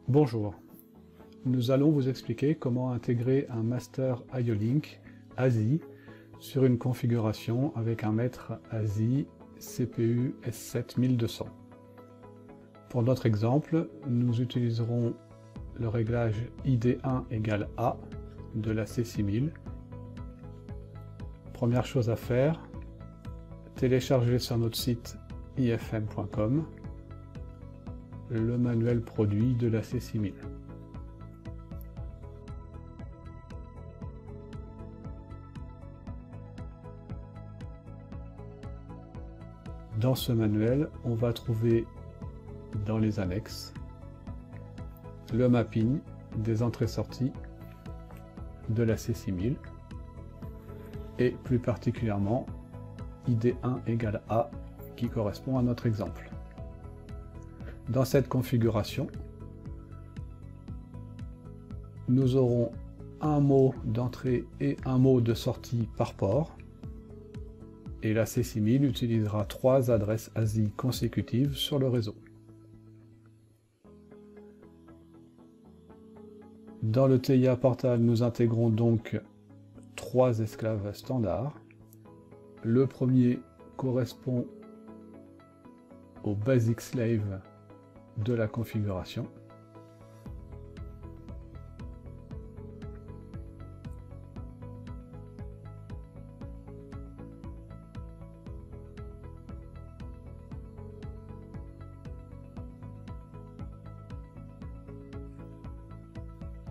Bonjour, nous allons vous expliquer comment intégrer un master IO-Link ASI sur une configuration avec un maître ASI CPU S7 1200. Pour notre exemple, nous utiliserons le réglage ID1 égale A de la C6000. Première chose à faire, télécharger sur notre site ifm.com le manuel produit de la C6000. Dans ce manuel, on va trouver dans les annexes le mapping des entrées-sorties de la C6000 et plus particulièrement ID1 égale A qui correspond à notre exemple. Dans cette configuration, nous aurons un mot d'entrée et un mot de sortie par port, et la C6000 utilisera 3 adresses ASI consécutives sur le réseau. Dans le TIA Portal, nous intégrons donc 3 esclaves standards. Le premier correspond au Basic Slave de la configuration.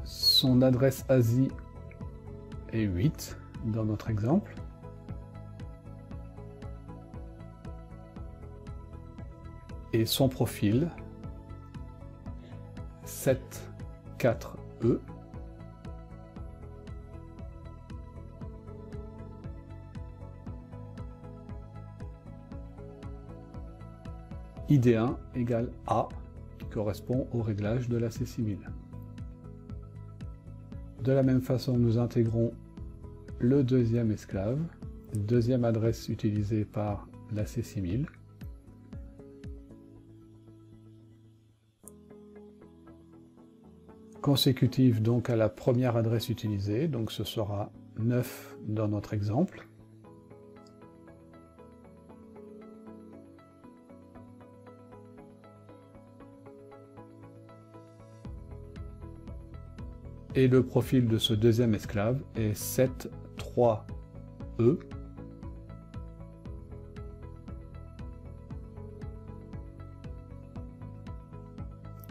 Son adresse ASI est 8 dans notre exemple. Et son profil 74E ID1 égale A qui correspond au réglage de la C6000. De la même façon, nous intégrons le deuxième esclave, deuxième adresse utilisée par la C6000. Consécutive donc à la première adresse utilisée, donc ce sera 9 dans notre exemple. Et le profil de ce deuxième esclave est 73E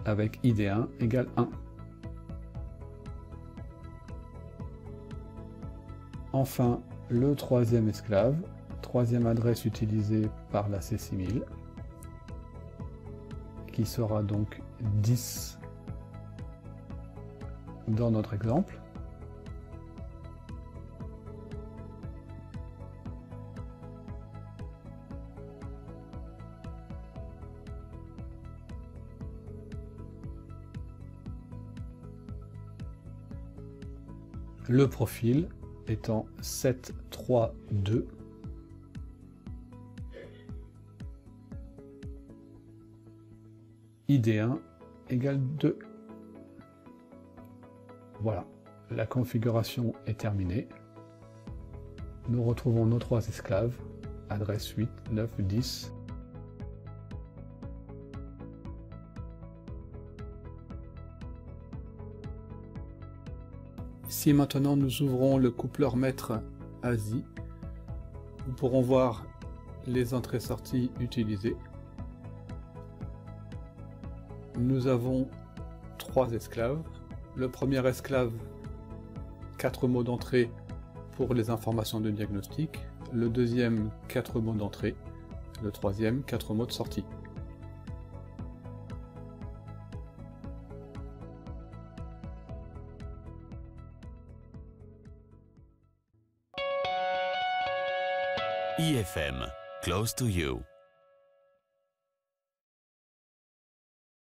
avec ID1 égale 1. Enfin, le troisième esclave, troisième adresse utilisée par la C6000, qui sera donc 10 dans notre exemple. Le profil étant 732 ID1 égale 2. Voilà, la configuration est terminée. Nous retrouvons nos 3 esclaves, adresse 8, 9, 10. Si maintenant nous ouvrons le coupleur maître ASI, nous pourrons voir les entrées-sorties utilisées. Nous avons 3 esclaves. Le premier esclave, 4 mots d'entrée pour les informations de diagnostic. Le deuxième, 4 mots d'entrée. Le troisième, 4 mots de sortie. IFM, close to you.